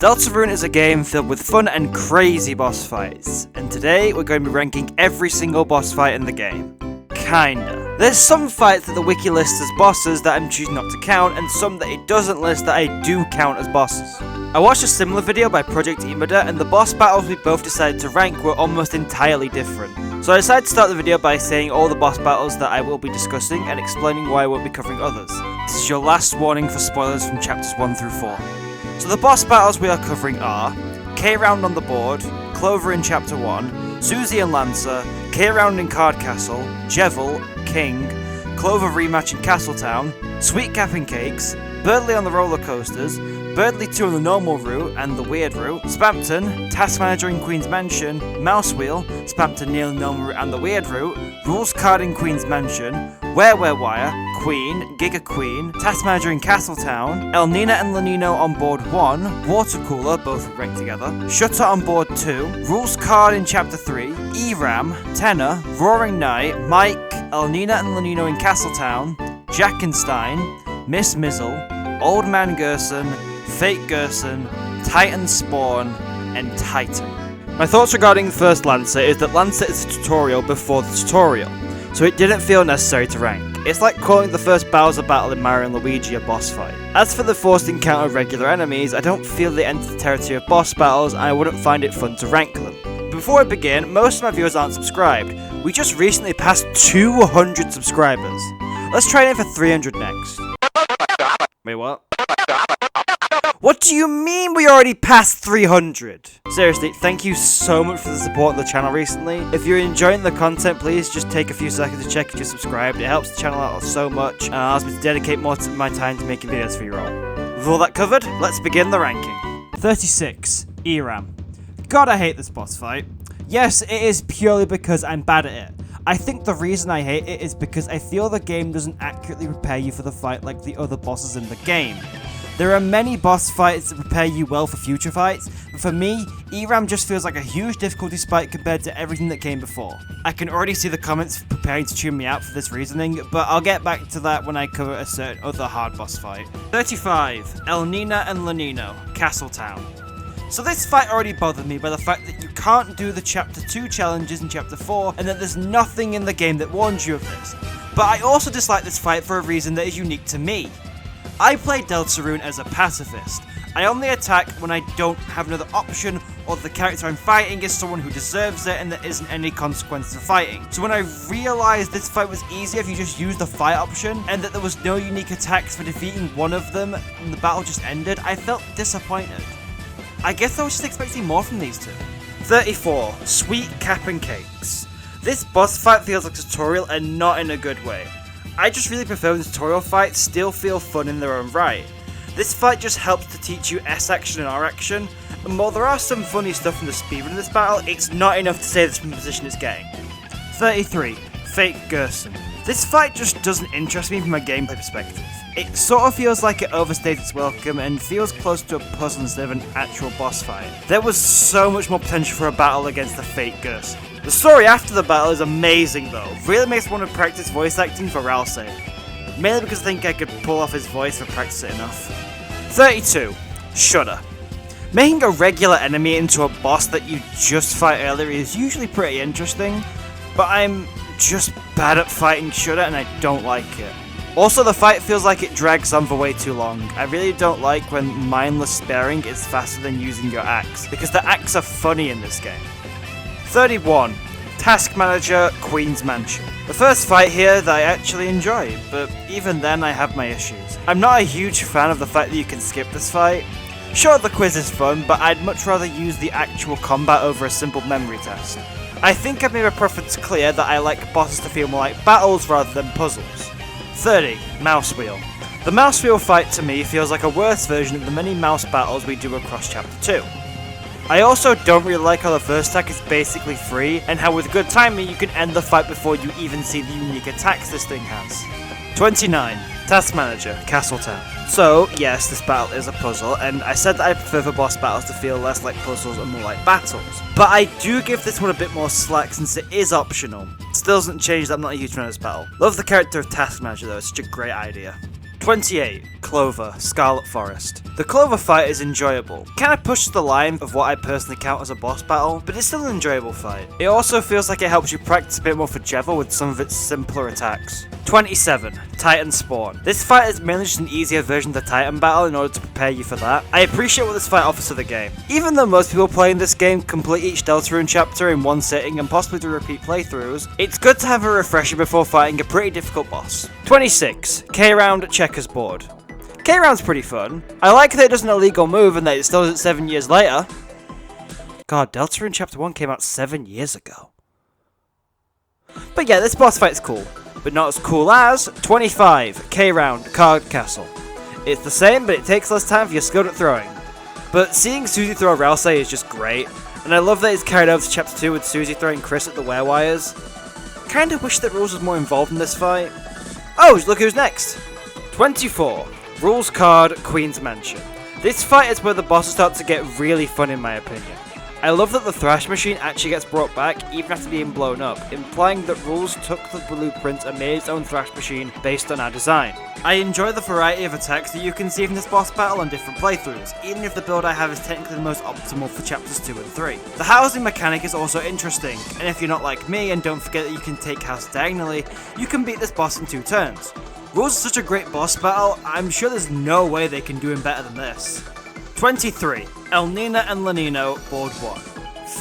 Deltarune is a game filled with fun and crazy boss fights, and today we're going to be ranking every single boss fight in the game. Kinda. There's some fights that the wiki lists as bosses that I'm choosing not to count, and some that it doesn't list that I do count as bosses. I watched a similar video by Project Imada, and the boss battles we both decided to rank were almost entirely different. So I decided to start the video by saying all the boss battles that I will be discussing and explaining why I won't be covering others. This is your last warning for spoilers from chapters 1 through 4. So the boss battles we are covering are K-Round on the board, Clover in Chapter 1, Susie and Lancer, K-Round in Card Castle, Jevil, King, Clover rematch in Castletown, Sweet Cap and Cakes, Birdley on the roller coasters, Birdley 2 on the normal route and the weird route, Spamton, Task Manager in Queen's Mansion, Mouse Wheel, Spamton near the normal route and the weird route, Rules Card in Queen's Mansion, Wire Queen, Giga Queen, Task Manager in Castletown, El Nina and Lanino on board 1, Water Cooler, both ranked together, Shutter on board 2, Rules Card in Chapter 3, E-Ram, Tenor, Roaring Knight, Mike, El Nina and Lanino in Castletown, Jackenstein, Miss Mizzle, Old Man Gerson, Fake Gerson, Titan Spawn, and Titan. My thoughts regarding the first Lancer is that Lancer is a tutorial before the tutorial, so it didn't feel necessary to rank. It's like calling the first Bowser battle in Mario and Luigi a boss fight. As for the forced encounter of regular enemies, I don't feel they enter the territory of boss battles and I wouldn't find it fun to rank them. Before I begin, most of my viewers aren't subscribed. We just recently passed 200 subscribers. Let's try it for 300 next. Wait, what? What do you mean we already passed 300? Seriously, thank you so much for the support of the channel recently. If you're enjoying the content, please just take a few seconds to check if you're subscribed. It helps the channel out so much and allows me to dedicate more of my time to making videos for you all. With all that covered, let's begin the ranking. 36. E-Ram. God, I hate this boss fight. Yes, it is purely because I'm bad at it. I think the reason I hate it is because I feel the game doesn't accurately prepare you for the fight like the other bosses in the game. There are many boss fights that prepare you well for future fights, but for me, E-Ram just feels like a huge difficulty spike compared to everything that came before. I can already see the comments preparing to tune me out for this reasoning, but I'll get back to that when I cover a certain other hard boss fight. 35. El Nina and Lanino, Castletown. So this fight already bothered me by the fact that you can't do the Chapter 2 challenges in Chapter 4, and that there's nothing in the game that warns you of this. But I also dislike this fight for a reason that is unique to me. I play Deltarune as a pacifist. I only attack when I don't have another option, or the character I'm fighting is someone who deserves it and there isn't any consequence to fighting. So when I realised this fight was easier if you just used the fight option, and that there was no unique attacks for defeating one of them, and the battle just ended, I felt disappointed. I guess I was just expecting more from these two. 34. Sweet Cap and Cakes. This boss fight feels like a tutorial and not in a good way. I just really prefer when tutorial fights still feel fun in their own right. This fight just helps to teach you S action and R action, and while there are some funny stuff from the speedrun in this battle, it's not enough to say the position it's getting. 33. Fake Gerson. This fight just doesn't interest me from a gameplay perspective. It sort of feels like it overstays its welcome and feels close to a puzzle instead of an actual boss fight. There was so much more potential for a battle against the Fake Gerson. The story after the battle is amazing though, really makes me want to practice voice acting for Ral's sake. Mainly because I think I could pull off his voice if I practice it enough. 32. Shudder. Making a regular enemy into a boss that you just fight earlier is usually pretty interesting, but I'm just bad at fighting Shudder and I don't like it. Also, the fight feels like it drags on for way too long. I really don't like when mindless sparing is faster than using your axe, because the axe are funny in this game. 31. Task Manager, Queen's Mansion. The first fight here that I actually enjoy, but even then I have my issues. I'm not a huge fan of the fact that you can skip this fight. Sure, the quiz is fun, but I'd much rather use the actual combat over a simple memory test. I think I've made my preference clear that I like bosses to feel more like battles rather than puzzles. 30. Mouse Wheel. The Mouse Wheel fight to me feels like a worse version of the many mouse battles we do across Chapter 2. I also don't really like how the first attack is basically free, and how with good timing you can end the fight before you even see the unique attacks this thing has. 29. Task Manager, Castletown. So, yes, this battle is a puzzle, and I said that I prefer for boss battles to feel less like puzzles and more like battles. But I do give this one a bit more slack since it is optional. Still doesn't change that I'm not a huge fan of this battle. Love the character of Task Manager though, it's such a great idea. 28. Clover, Scarlet Forest. The Clover fight is enjoyable. Kinda pushes the line of what I personally count as a boss battle, but it's still an enjoyable fight. It also feels like it helps you practice a bit more for Jeva with some of its simpler attacks. 27. Titan Spawn. This fight is mainly just an easier version of the Titan battle in order to prepare you for that. I appreciate what this fight offers to the game. Even though most people playing this game complete each Deltarune chapter in one sitting and possibly do repeat playthroughs, it's good to have a refresher before fighting a pretty difficult boss. 26. K-Round Checkers Board. K-Round's pretty fun. I like that it does an illegal move and that it still does it 7 years later. God, Deltarune Chapter 1 came out 7 years ago. But yeah, this boss fight's cool. But not as cool as 25. K-Round Card Castle. It's the same, but it takes less time if you're skilled at throwing. But seeing Susie throw Ralsei is just great, and I love that it's carried over to Chapter 2 with Susie throwing Chris at the werewires. Kinda wish that Rules was more involved in this fight. Oh, look who's next! 24. Rules Card Queen's Mansion. This fight is where the bosses start to get really fun in my opinion. I love that the Thrash Machine actually gets brought back even after being blown up, implying that Rules took the blueprint and made its own Thrash Machine based on our design. I enjoy the variety of attacks that you can see from this boss battle on different playthroughs, even if the build I have is technically the most optimal for chapters 2 and 3. The housing mechanic is also interesting, and if you're not like me and don't forget that you can take house diagonally, you can beat this boss in 2 turns. Rules is such a great boss battle, I'm sure there's no way they can do him better than this. 23. El Nina and Lanino, Board 1.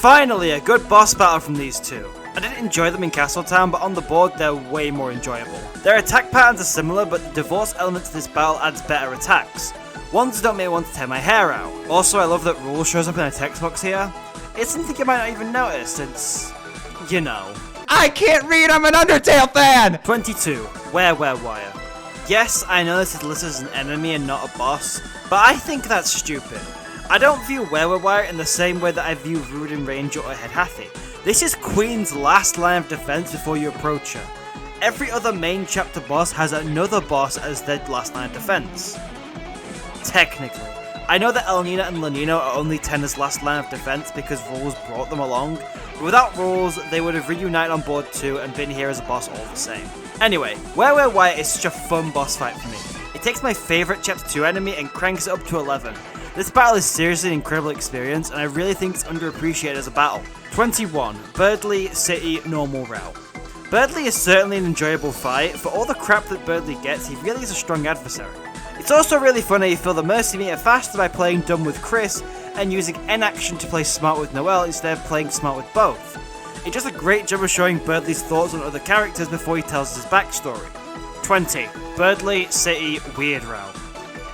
Finally, a good boss battle from these two. I didn't enjoy them in Castletown, but on the board they're way more enjoyable. Their attack patterns are similar, but the divorce element to this battle adds better attacks. Ones don't make me want to tear my hair out. Also, I love that Rule shows up in a text box here. It's something you might not even notice, it's... you know. I can't read, I'm an Undertale fan! 22. Wire. Yes, I know this is listed as an enemy and not a boss, but I think that's stupid. I don't view Wire in the same way that I view Rudin Ranger or Head Hathy. This is Queen's last line of defense before you approach her. Every other main chapter boss has another boss as their last line of defense. Technically. I know that El Nina and Lanino are only Tenna's last line of defense because Rules brought them along, but without Rules, they would have reunited on board 2 and been here as a boss all the same. Anyway, Wire is such a fun boss fight for me. It takes my favourite Chapter 2 enemy and cranks it up to 11. This battle is seriously an incredible experience, and I really think it's underappreciated as a battle. 21. Birdley City Normal Route. Birdley is certainly an enjoyable fight. For all the crap that Birdley gets, he really is a strong adversary. It's also really fun that you fill the Mercy meter faster by playing dumb with Chris and using N action to play smart with Noelle instead of playing smart with both. It does a great job of showing Birdley's thoughts on other characters before he tells his backstory. 20. Birdley City Weird Route.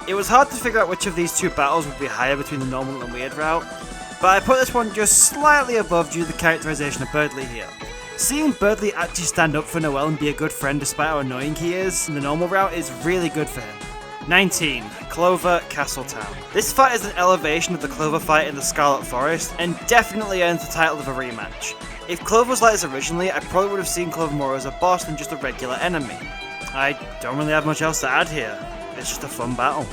It was hard to figure out which of these two battles would be higher between the normal and weird route, but I put this one just slightly above due to the characterization of Birdley here. Seeing Birdley actually stand up for Noelle and be a good friend despite how annoying he is in the normal route is really good for him. 19. Clover Castletown. This fight is an elevation of the Clover fight in the Scarlet Forest, and definitely earns the title of a rematch. If Clover was like this originally, I probably would have seen Clover more as a boss than just a regular enemy. I don't really have much else to add here. It's just a fun battle.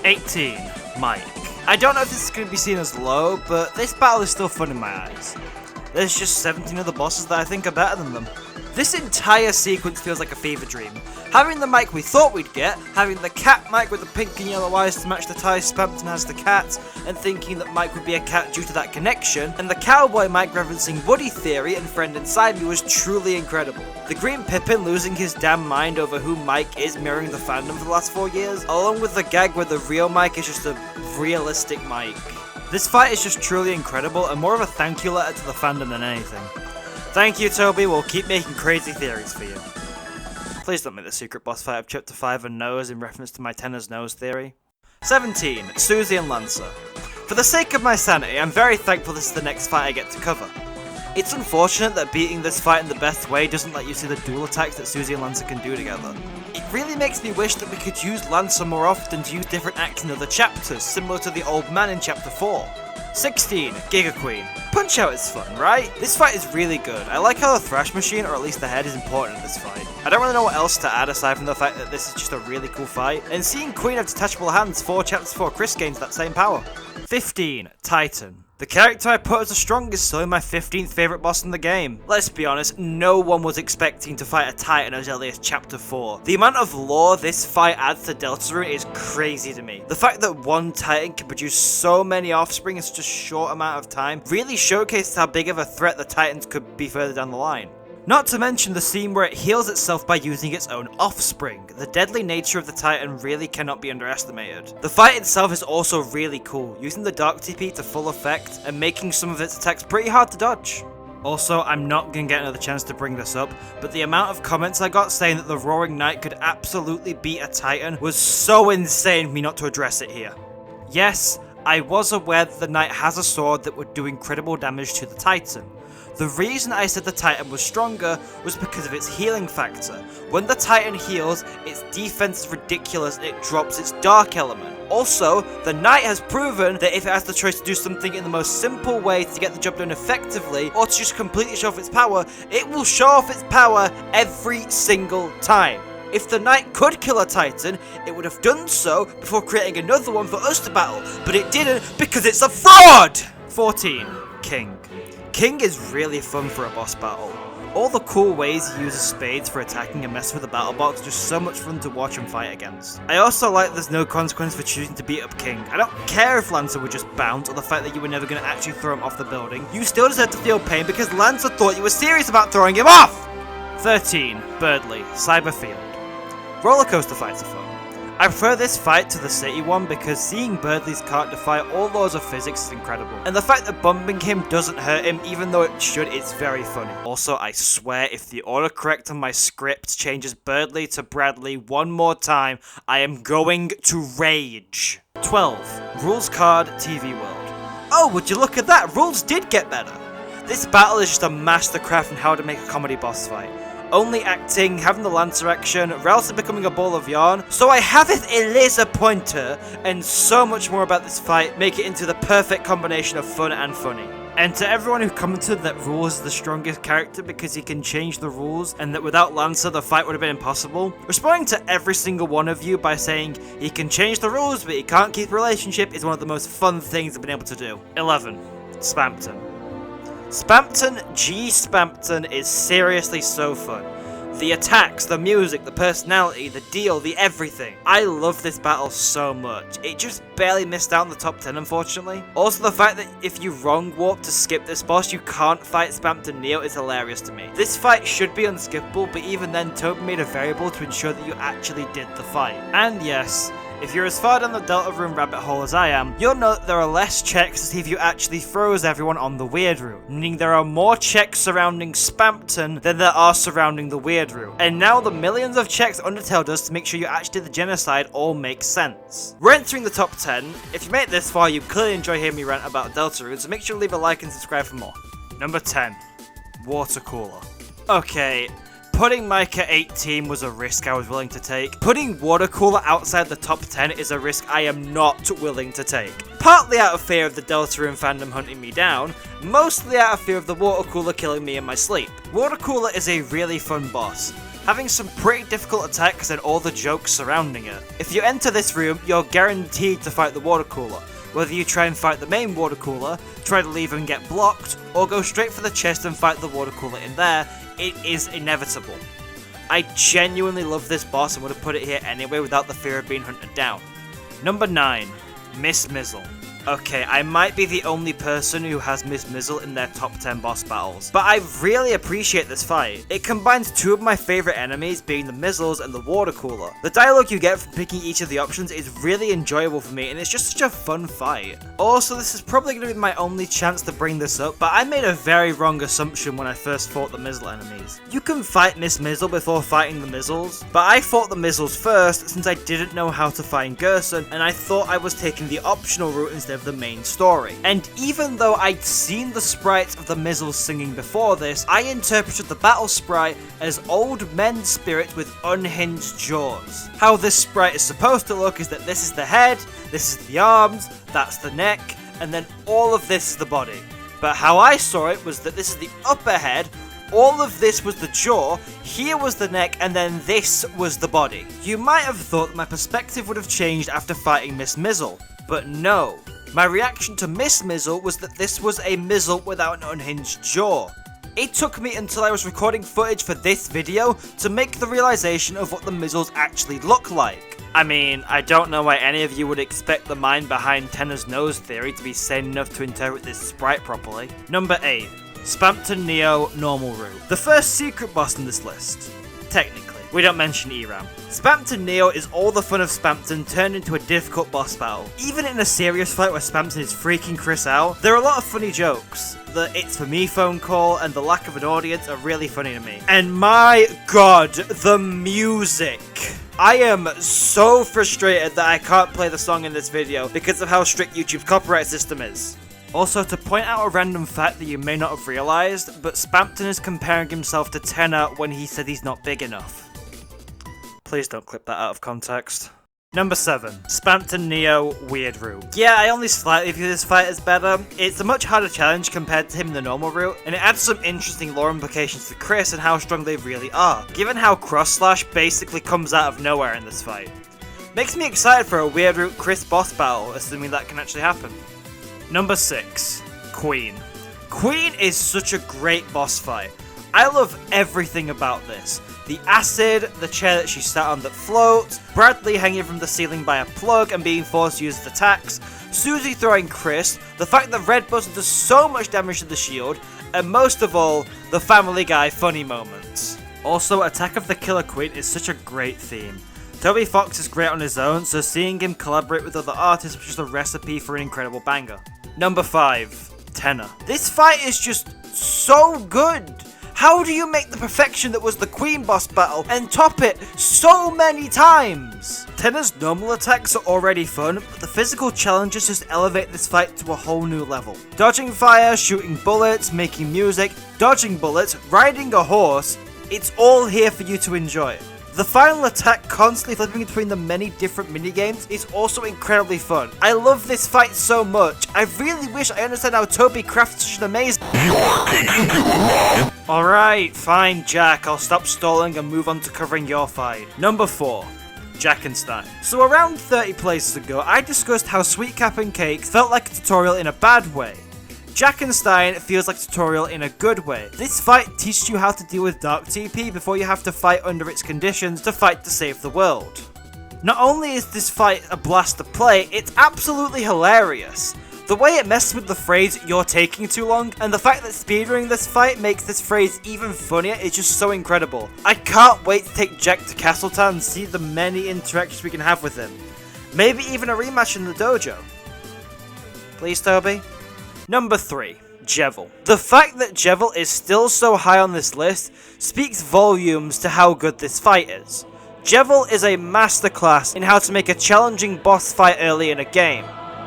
18. Mike. I don't know if this is going to be seen as low, but this battle is still fun in my eyes. There's just 17 other bosses that I think are better than them. This entire sequence feels like a fever dream. Having the Mike we thought we'd get, having the cat Mike with the pink and yellow eyes to match the tie Spampton has the cat, and thinking that Mike would be a cat due to that connection, and the cowboy Mike referencing Woody Theory and Friend Inside Me was truly incredible. The Green Pippin losing his damn mind over who Mike is mirroring the fandom for the last 4 years, along with the gag where the real Mike is just a realistic Mike. This fight is just truly incredible and more of a thank you letter to the fandom than anything. Thank you, Toby, we'll keep making crazy theories for you. Please don't make the secret boss fight of Chapter 5 a nose in reference to my Tenna's nose theory. 17. Susie and Lancer. For the sake of my sanity, I'm very thankful this is the next fight I get to cover. It's unfortunate that beating this fight in the best way doesn't let you see the dual attacks that Susie and Lancer can do together. It really makes me wish that we could use Lancer more often to use different acts in other chapters, similar to the old man in Chapter 4. 16. Giga Queen. Punch-Out is fun, right? This fight is really good. I like how the Thrash Machine, or at least the head, is important in this fight. I don't really know what else to add aside from the fact that this is just a really cool fight. And seeing Queen have detachable hands 4 chapters before Chris gains that same power. 15. Titan. The character I put as the strongest, so my 15th favourite boss in the game. Let's be honest, no one was expecting to fight a Titan as early as chapter 4. The amount of lore this fight adds to Deltarune is crazy to me. The fact that one Titan can produce so many offspring in such a short amount of time really showcases how big of a threat the Titans could be further down the line. Not to mention the scene where it heals itself by using its own offspring. The deadly nature of the Titan really cannot be underestimated. The fight itself is also really cool, using the Dark TP to full effect and making some of its attacks pretty hard to dodge. Also, I'm not gonna get another chance to bring this up, but the amount of comments I got saying that the Roaring Knight could absolutely beat a Titan was so insane for me not to address it here. Yes, I was aware that the Knight has a sword that would do incredible damage to the Titan. The reason I said the Titan was stronger was because of its healing factor. When the Titan heals, its defense is ridiculous and it drops its dark element. Also, the Knight has proven that if it has the choice to do something in the most simple way to get the job done effectively, or to just completely show off its power, it will show off its power every single time. If the Knight could kill a Titan, it would have done so before creating another one for us to battle, but it didn't because it's a fraud! 14. King. King is really fun for a boss battle. All the cool ways he uses spades for attacking and messing with the battle box are just so much fun to watch and fight against. I also like there's no consequence for choosing to beat up King. I don't care if Lancer would just bounce or the fact that you were never going to actually throw him off the building. You still deserve to feel pain because Lancer thought you were serious about throwing him off! 13. Birdly, Cyberfield. Rollercoaster fights are fun. I prefer this fight to the city one because seeing Birdley's cart defy all laws of physics is incredible. And the fact that bumping him doesn't hurt him even though it should is very funny. Also, I swear if the autocorrect on my script changes Birdley to Bradley one more time, I am going to rage. 12. Rules Card TV World. Oh, would you look at that, rules did get better. This battle is just a mastercraft in how to make a comedy boss fight. Only acting, having the Lancer action, Ralston becoming a ball of yarn, so I have it a laser pointer, and so much more about this fight make it into the perfect combination of fun and funny. And to everyone who commented that Rules is the strongest character because he can change the rules, and that without Lancer the fight would have been impossible, responding to every single one of you by saying he can change the rules but he can't keep a relationship is one of the most fun things I've been able to do. 11. Spampton. Spampton G Spampton is seriously so fun. The attacks, the music, the personality, the deal, the everything. I love this battle so much. It just barely missed out in the top 10 unfortunately. Also the fact that if you wrong warp to skip this boss you can't fight Spampton Neo is hilarious to me. This fight should be unskippable but even then Toby made a variable to ensure that you actually did the fight. And yes, if you're as far down the Deltarune rabbit hole as I am, you'll know that there are less checks to see if you actually froze everyone on the weird route, meaning there are more checks surrounding Spampton than there are surrounding the weird route. And now the millions of checks Undertale does to make sure you actually did the genocide all make sense. We're entering the top 10. If you made it this far, you clearly enjoy hearing me rant about Deltarune, so make sure to leave a like and subscribe for more. Number 10. Water Cooler. Okay. Putting Mike at 18 was a risk I was willing to take. Putting Water Cooler outside the top 10 is a risk I am not willing to take. Partly out of fear of the Deltarune fandom hunting me down, mostly out of fear of the Water Cooler killing me in my sleep. Water Cooler is a really fun boss, having some pretty difficult attacks and all the jokes surrounding it. If you enter this room, you're guaranteed to fight the Water Cooler. Whether you try and fight the main Water Cooler, try to leave and get blocked, or go straight for the chest and fight the Water Cooler in there, it is inevitable. I genuinely love this boss and would have put it here anyway without the fear of being hunted down. Number 9. Miss Mizzle. Okay, I might be the only person who has Miss Mizzle in their top 10 boss battles, but I really appreciate this fight. It combines two of my favourite enemies being the Mizzles and the Water Cooler. The dialogue you get from picking each of the options is really enjoyable for me and it's just such a fun fight. Also, this is probably going to be my only chance to bring this up, but I made a very wrong assumption when I first fought the Mizzle enemies. You can fight Miss Mizzle before fighting the Mizzles, but I fought the Mizzles first since I didn't know how to find Gerson and I thought I was taking the optional route instead of the main story. And even though I'd seen the sprites of the Mizzles singing before this, I interpreted the battle sprite as old men's spirit with unhinged jaws. How this sprite is supposed to look is that this is the head, this is the arms, that's the neck, and then all of this is the body. But how I saw it was that this is the upper head, all of this was the jaw, here was the neck, and then this was the body. You might have thought that my perspective would have changed after fighting Miss Mizzle, but no. My reaction to Miss Mizzle was that this was a Mizzle without an unhinged jaw. It took me until I was recording footage for this video to make the realization of what the Mizzles actually look like. I mean, I don't know why any of you would expect the mind behind Tenna's nose theory to be sane enough to interpret this sprite properly. Number 8. Spamton Neo Normal Route. The first secret boss in this list. Technically. We don't mention Eram. Spamton Neo is all the fun of Spamton turned into a difficult boss battle. Even in a serious fight where Spamton is freaking Chris out, there are a lot of funny jokes. The "it's for me" phone call and the lack of an audience are really funny to me. And my god, the music! I am so frustrated that I can't play the song in this video because of how strict YouTube's copyright system is. Also, to point out a random fact that you may not have realized, but Spamton is comparing himself to Tenna when he said he's not big enough. Please don't clip that out of context. Number 7. Spamton Neo Weird Route. Yeah, I only slightly view this fight as better. It's a much harder challenge compared to him in the normal route, and it adds some interesting lore implications to Chris and how strong they really are, given how Cross Slash basically comes out of nowhere in this fight. Makes me excited for a Weird Route Chris boss battle, assuming that can actually happen. Number 6. Queen. Queen is such a great boss fight. I love everything about this. The acid, the chair that she sat on that floats, Bradley hanging from the ceiling by a plug and being forced to use his attacks, Susie throwing Chris, the fact that Red Buzzer does so much damage to the shield, and most of all, the Family Guy funny moments. Also, Attack of the Killer Queen is such a great theme. Toby Fox is great on his own, so seeing him collaborate with other artists was just a recipe for an incredible banger. Number 5. Tenna. This fight is just so good! How do you make the perfection that was the Queen boss battle and top it so many times? Tenna's normal attacks are already fun, but the physical challenges just elevate this fight to a whole new level. Dodging fire, shooting bullets, making music, dodging bullets, riding a horse, it's all here for you to enjoy. The final attack constantly flipping between the many different minigames is also incredibly fun. I love this fight so much. I really wish I understand how Toby crafts such an amazing... Alright, fine Jack, I'll stop stalling and move on to covering your fight. Number 4. Jackenstein. So around 30 places ago, I discussed how Sweet Cap and Cake felt like a tutorial in a bad way. Jackenstein feels like a tutorial in a good way. This fight teaches you how to deal with Dark TP before you have to fight under its conditions to fight to save the world. Not only is this fight a blast to play, it's absolutely hilarious. The way it messes with the phrase "you're taking too long" and the fact that speedrunning this fight makes this phrase even funnier is just so incredible. I can't wait to take Jack to Castletown and see the many interactions we can have with him. Maybe even a rematch in the dojo. Please, Toby? Number 3. Jevil. The fact that Jevil is still so high on this list speaks volumes to how good this fight is. Jevil is a masterclass in how to make a challenging boss fight early in a game.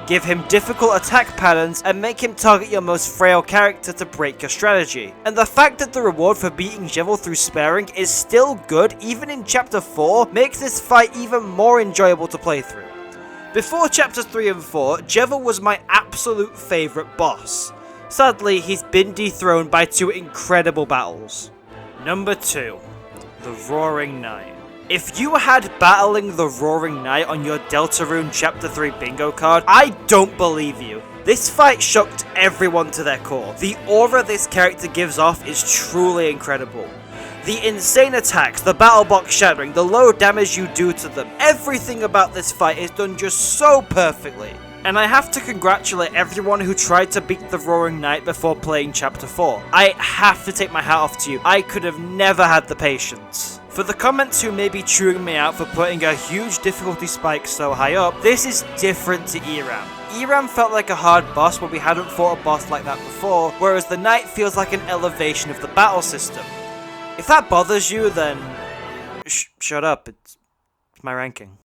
Give him difficult attack patterns and make him target your most frail character to break your strategy. And the fact that the reward for beating Jevil through sparing is still good even in Chapter 4 makes this fight even more enjoyable to play through. Before Chapters 3 and 4, Jevil was my absolute favourite boss. Sadly, he's been dethroned by 2 incredible battles. Number 2. The Roaring Knight. If you had Battling the Roaring Knight on your Deltarune Chapter 3 bingo card, I don't believe you. This fight shocked everyone to their core. The aura this character gives off is truly incredible. The insane attacks, the battle box shattering, the low damage you do to them, everything about this fight is done just so perfectly. And I have to congratulate everyone who tried to beat the Roaring Knight before playing Chapter 4. I have to take my hat off to you. I could have never had the patience. For the comments who may be chewing me out for putting a huge difficulty spike so high up, this is different to Eram. Eram felt like a hard boss where we hadn't fought a boss like that before, whereas the Knight feels like an elevation of the battle system. If that bothers you, then shut up, it's my ranking.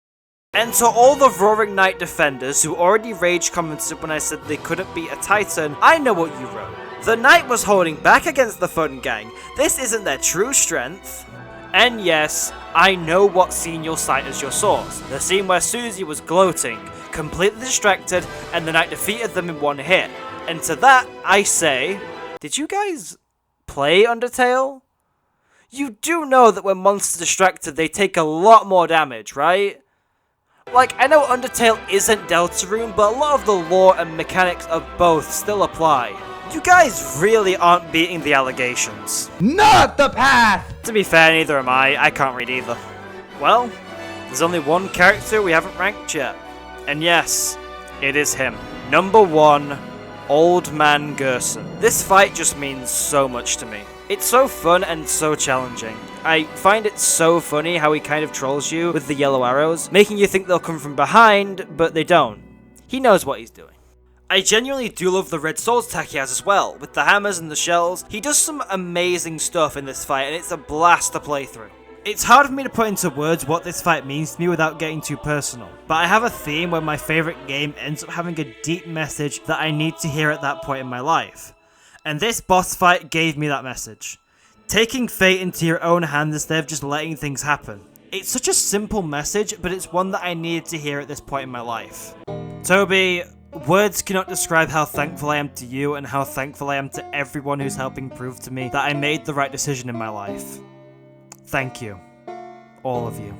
And to all the Roaring Knight defenders who already rage commented when I said they couldn't beat a Titan, I know what you wrote. The Knight was holding back against the Fun Gang. This isn't their true strength. And yes, I know what scene you'll cite as your source. The scene where Susie was gloating, completely distracted, and the Knight defeated them in one hit. And to that, I say, did you guys play Undertale? You do know that when monsters are distracted, they take a lot more damage, right? Like, I know Undertale isn't Deltarune, but a lot of the lore and mechanics of both still apply. You guys really aren't beating the allegations. Not the path! To be fair, neither am I. I can't read either. Well, there's only one character we haven't ranked yet. And yes, it is him. Number 1, Old Man Gerson. This fight just means so much to me. It's so fun and so challenging. I find it so funny how he kind of trolls you with the yellow arrows, making you think they'll come from behind, but they don't. He knows what he's doing. I genuinely do love the red sword attack he has as well, with the hammers and the shells. He does some amazing stuff in this fight, and it's a blast to play through. It's hard for me to put into words what this fight means to me without getting too personal, but I have a theme where my favourite game ends up having a deep message that I need to hear at that point in my life. And this boss fight gave me that message. Taking fate into your own hands instead of just letting things happen. It's such a simple message, but it's one that I needed to hear at this point in my life. Toby, words cannot describe how thankful I am to you and how thankful I am to everyone who's helping prove to me that I made the right decision in my life. Thank you. All of you.